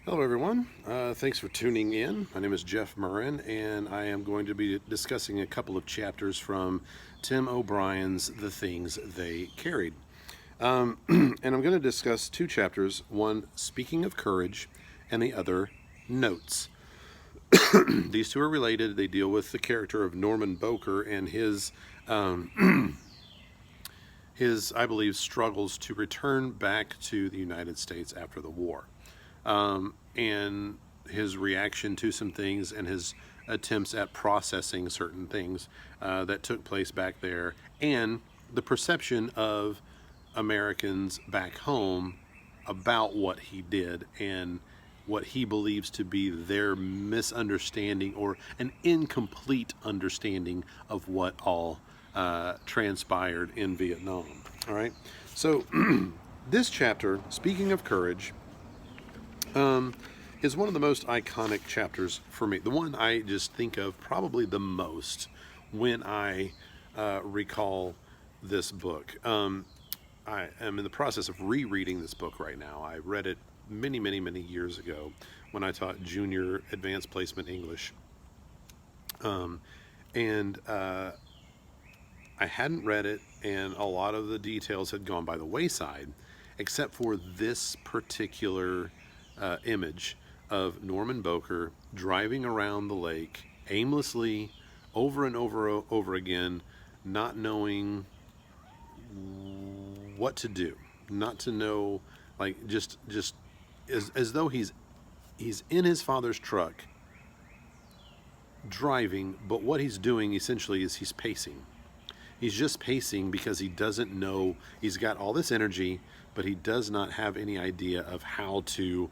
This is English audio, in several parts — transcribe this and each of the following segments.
Hello everyone, thanks for tuning in. My name is Jeff Murrin and I am going to be discussing a couple of chapters from Tim O'Brien's The Things They Carried. And I'm going to discuss two chapters, one Speaking of Courage and the other Notes. These two are related. They deal with the character of Norman Boker and his, I believe, struggles to return back to the United States after the war. And his reaction to some things and his attempts at processing certain things that took place back there, and the perception of Americans back home about what he did and what he believes to be their misunderstanding or an incomplete understanding of what all transpired in Vietnam. All right, so this chapter, Speaking of Courage, is one of the most iconic chapters for me. The one I just think of probably the most when I recall this book. I am in the process of rereading this book right now. I read it many, many, many years ago when I taught junior advanced placement English. I hadn't read it, and a lot of the details had gone by the wayside, except for this particular image of Norman Boker driving around the lake aimlessly over and over again, not knowing what to do, not to know, like just as though he's in his father's truck driving, but what he's doing essentially is he's pacing. He's just pacing because he doesn't know. He's got all this energy, but he does not have any idea of how to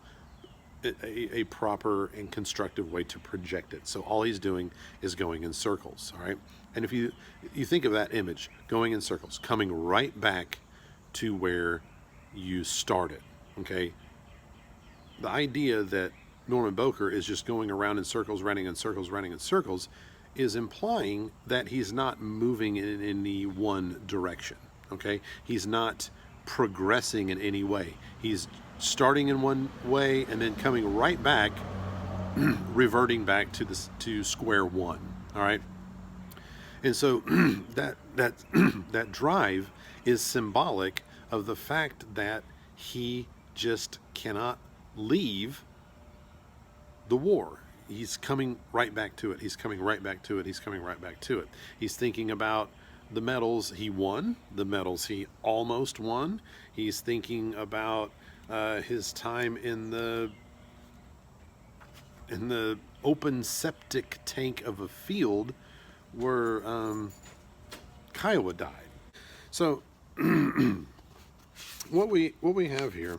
a proper and constructive way to project it. So all he's doing is going in circles, all right? And if you think of that image, going in circles, coming right back to where you started, okay? The idea that Norman Boker is just going around in circles, running in circles, running in circles, is implying that he's not moving in any one direction, okay? He's not progressing in any way. He's starting in one way and then coming right back, reverting back to square one. All right, and so that drive is symbolic of the fact that he just cannot leave the war. He's coming right back to it. He's coming right back to it. He's coming right back to it. He's thinking about the medals he won, the medals he almost won. He's thinking about his time in the open septic tank of a field where Kiowa died. So what we have here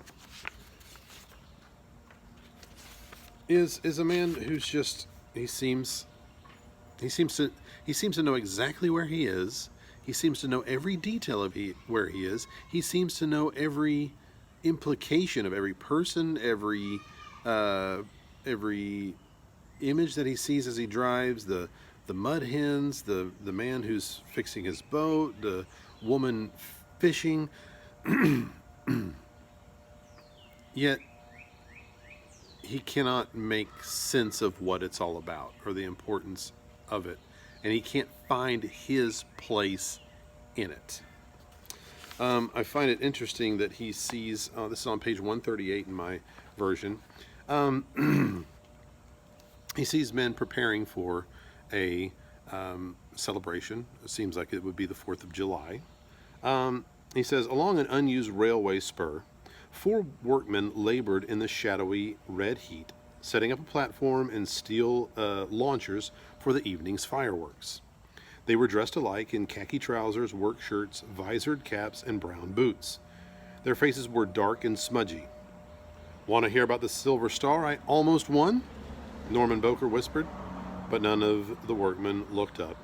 is a man who's just he seems to know exactly where he is. He seems to know every detail of where he is. He seems to know every implication of every person, every image that he sees as he drives, the mud hens, the man who's fixing his boat, the woman fishing. Yet he cannot make sense of what it's all about or the importance of it, and he can't find his place in it. I find it interesting that he sees, this is on page 138 in my version, he sees men preparing for a celebration. It seems like it would be the 4th of July. He says, along an unused railway spur, 4 workmen labored in the shadowy red heat, setting up a platform and steel launchers for the evening's fireworks. They were dressed alike in khaki trousers, work shirts, visored caps, and brown boots. Their faces were dark and smudgy. "Want to hear about the Silver Star I almost won?" Norman Boker whispered, but none of the workmen looked up.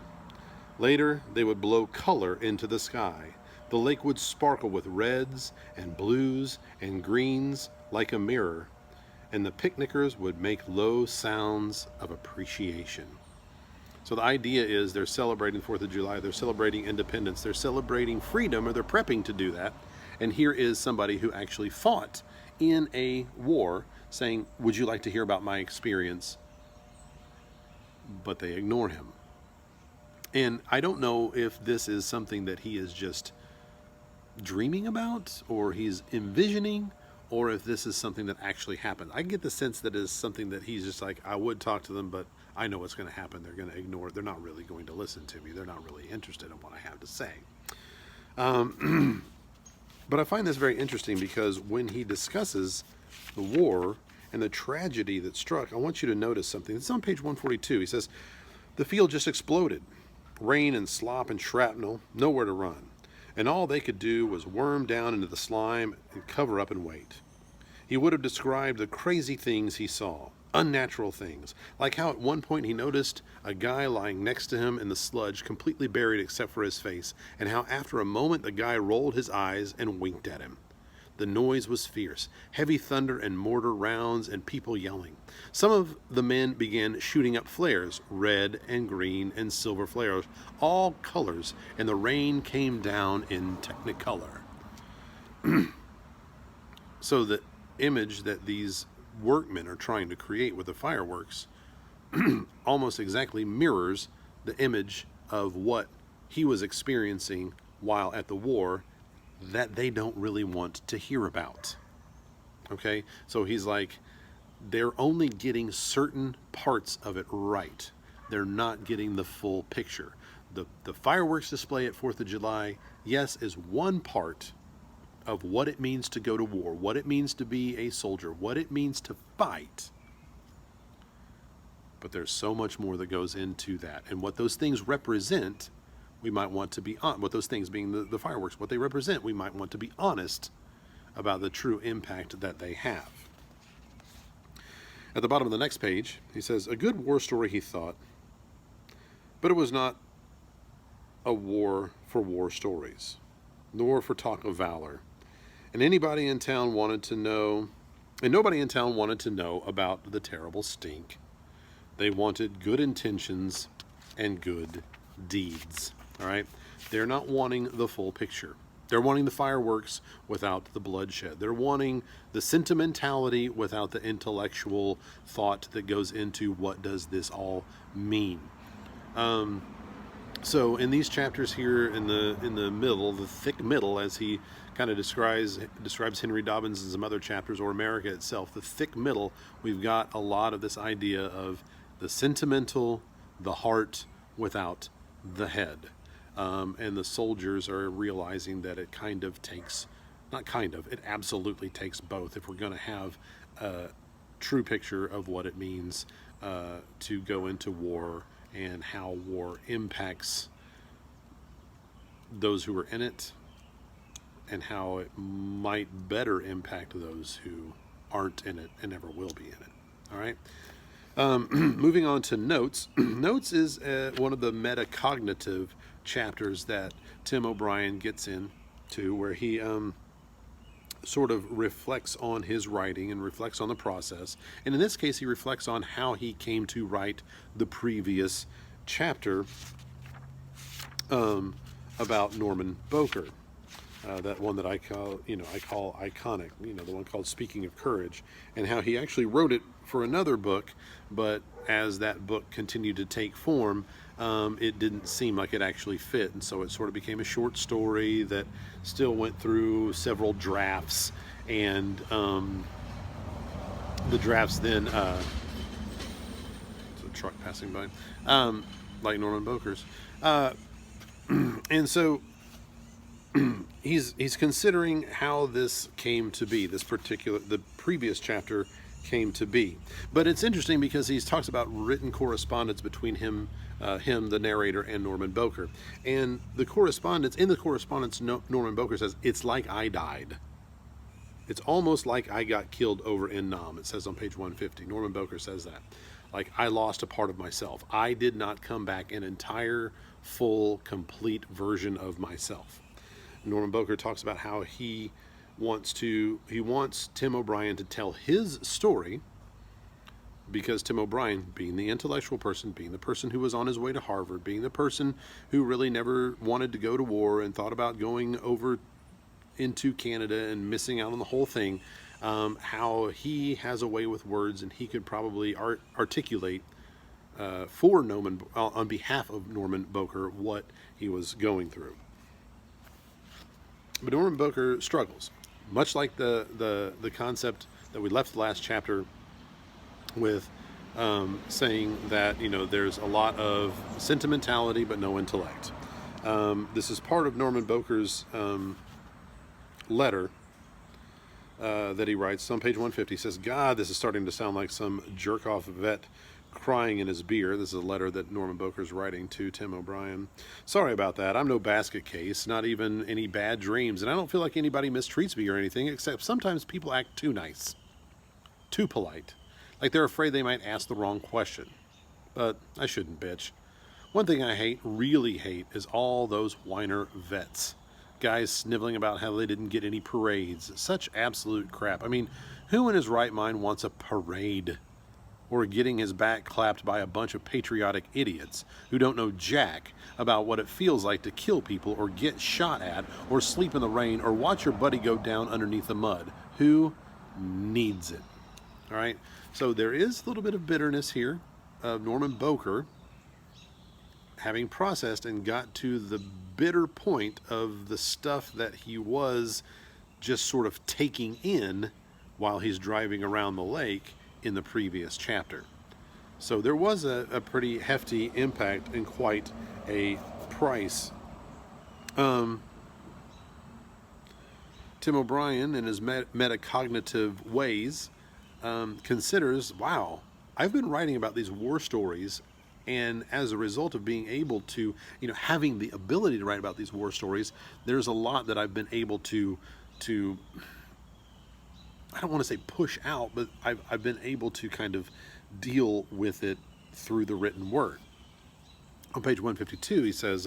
Later, they would blow color into the sky. The lake would sparkle with reds and blues and greens like a mirror, and the picnickers would make low sounds of appreciation. So the idea is they're celebrating 4th of July, they're celebrating independence, they're celebrating freedom, or they're prepping to do that. And here is somebody who actually fought in a war saying, would you like to hear about my experience? But they ignore him. And I don't know if this is something that he is just dreaming about, or he's envisioning, or if this is something that actually happened. I get the sense that it's something that he's just like, I would talk to them, but I know what's going to happen. They're going to ignore it. They're not really going to listen to me. They're not really interested in what I have to say. But I find this very interesting because when he discusses the war and the tragedy that struck, I want you to notice something. It's on page 142. He says, the field just exploded. Rain and slop and shrapnel, nowhere to run. And all they could do was worm down into the slime and cover up and wait. He would have described the crazy things he saw, unnatural things, like how at one point he noticed a guy lying next to him in the sludge, completely buried except for his face, and how after a moment the guy rolled his eyes and winked at him. The noise was fierce, heavy thunder and mortar rounds and people yelling. Some of the men began shooting up flares, red and green and silver flares, all colors, and the rain came down in technicolor. So the image that these workmen are trying to create with the fireworks almost exactly mirrors the image of what he was experiencing while at the war that they don't really want to hear about. Okay? So he's like, they're only getting certain parts of it right. They're not getting the full picture. The fireworks display at 4th of July, yes, is one part of what it means to go to war, what it means to be a soldier, what it means to fight. But there's so much more that goes into that. And what those things represent, we might want to be on, what those things being the fireworks, what they represent, we might want to be honest about the true impact that they have. At the bottom of the next page, he says, a good war story, he thought, but it was not a war for war stories, nor for talk of valor. And nobody in town wanted to know about the terrible stink. They wanted good intentions and good deeds. All right? They're not wanting the full picture. They're wanting the fireworks without the bloodshed. They're wanting the sentimentality without the intellectual thought that goes into what does this all mean. So in these chapters here in the middle, the thick middle, as he kind of describes Henry Dobbins in some other chapters, or America itself, the thick middle, we've got a lot of this idea of the sentimental, the heart without the head. And the soldiers are realizing that it it absolutely takes both if we're going to have a true picture of what it means to go into war and how war impacts those who are in it and how it might better impact those who aren't in it and never will be in it. All right. Moving on to Notes. Notes is one of the metacognitive chapters that Tim O'Brien gets into, where he sort of reflects on his writing and reflects on the process. And in this case, he reflects on how he came to write the previous chapter about Norman Boker. That one that I call iconic, the one called Speaking of Courage, and how he actually wrote it for another book, but as that book continued to take form, it didn't seem like it actually fit, and so it sort of became a short story that still went through several drafts, and the drafts then, it's a truck passing by, like Norman Boker's, and so he's considering how this came to be, the previous chapter came to be. But it's interesting because he talks about written correspondence between him, the narrator, and Norman Boker. And in the correspondence, Norman Boker says, it's like I died. It's almost like I got killed over in Nam. It says on page 150. Norman Boker says that. Like, I lost a part of myself. I did not come back an entire, full, complete version of myself. Norman Boker talks about how he wants Tim O'Brien to tell his story, because Tim O'Brien, being the intellectual person, being the person who was on his way to Harvard, being the person who really never wanted to go to war and thought about going over into Canada and missing out on the whole thing, how he has a way with words, and he could probably articulate for Norman, on behalf of Norman Boker, what he was going through. But Norman Boker struggles, much like the concept that we left the last chapter with, saying that there's a lot of sentimentality but no intellect. This is part of Norman Boker's letter that he writes on page 150. He says, "God, this is starting to sound like some jerk-off vet crying in his beer." This is a letter that Norman Boker's writing to Tim O'Brien. "Sorry about that. I'm no basket case, not even any bad dreams, and I don't feel like anybody mistreats me or anything, except sometimes people act too nice, too polite, like they're afraid they might ask the wrong question. But I shouldn't bitch. One thing I hate, really hate, is all those whiner vets. Guys sniveling about how they didn't get any parades. Such absolute crap. I mean, who in his right mind wants a parade? Or getting his back clapped by a bunch of patriotic idiots who don't know jack about what it feels like to kill people or get shot at or sleep in the rain or watch your buddy go down underneath the mud? Who needs it?" All right, so there is a little bit of bitterness here of Norman Boker having processed and got to the bitter point of the stuff that he was just sort of taking in while he's driving around the lake in the previous chapter. So there was a pretty hefty impact and quite a price. Tim O'Brien, in his metacognitive ways, considers, wow, I've been writing about these war stories, and as a result of being able to, having the ability to write about these war stories, there's a lot that I've been able to I don't want to say push out, but I've been able to kind of deal with it through the written word. On page 152, he says,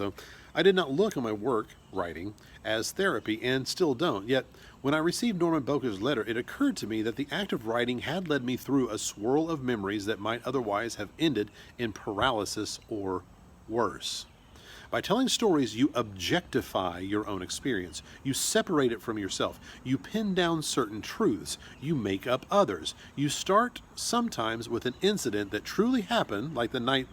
"I did not look on my work, writing, as therapy, and still don't. Yet, when I received Norman Boker's letter, it occurred to me that the act of writing had led me through a swirl of memories that might otherwise have ended in paralysis or worse. By telling stories, you objectify your own experience. You separate it from yourself. You pin down certain truths. You make up others. You start sometimes with an incident that truly happened, like the night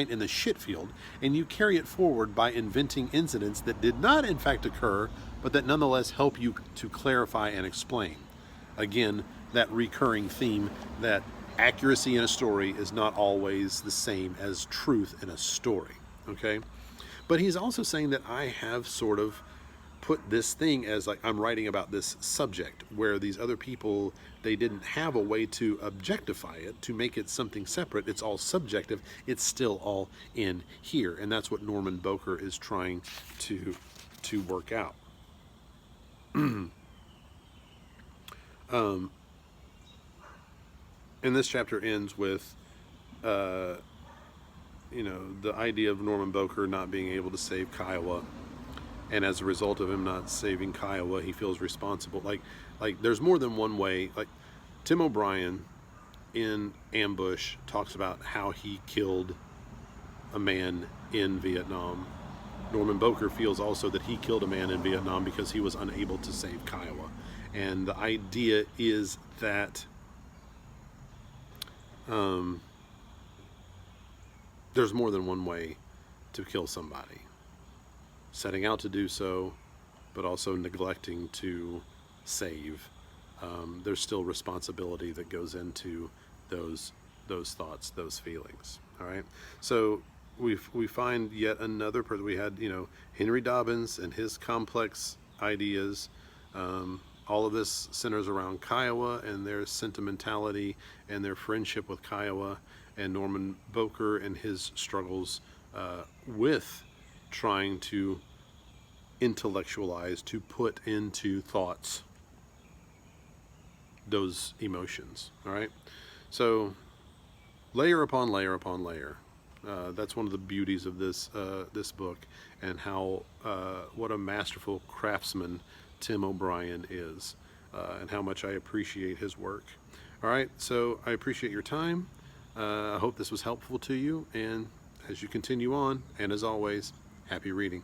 in the shit field, and you carry it forward by inventing incidents that did not in fact occur, but that nonetheless help you to clarify and explain." Again, that recurring theme that accuracy in a story is not always the same as truth in a story. Okay, but he's also saying that I have sort of put this thing as like I'm writing about this subject, where these other people, they didn't have a way to objectify it, to make it something separate. It's all subjective. It's still all in here, and that's what Norman Boker is trying to work out. And this chapter ends with the idea of Norman Boker not being able to save Kiowa, and as a result of him not saving Kiowa, he feels responsible. Like there's more than one way. Like Tim O'Brien in Ambush talks about how he killed a man in Vietnam. Norman Boker feels also that he killed a man in Vietnam because he was unable to save Kiowa. And the idea is that there's more than one way to kill somebody. Setting out to do so, but also neglecting to save. There's still responsibility that goes into those thoughts, those feelings. All right. So we find yet another person. We had Henry Dobbins and his complex ideas. All of this centers around Kiowa and their sentimentality and their friendship with Kiowa, and Norman Boker and his struggles with trying to intellectualize, to put into thoughts those emotions. All right, so layer upon layer upon layer. That's one of the beauties of this book, and how what a masterful craftsman Tim O'Brien is, and how much I appreciate his work. All right, so I appreciate your time. I hope this was helpful to you, and as you continue on, and as always, happy reading.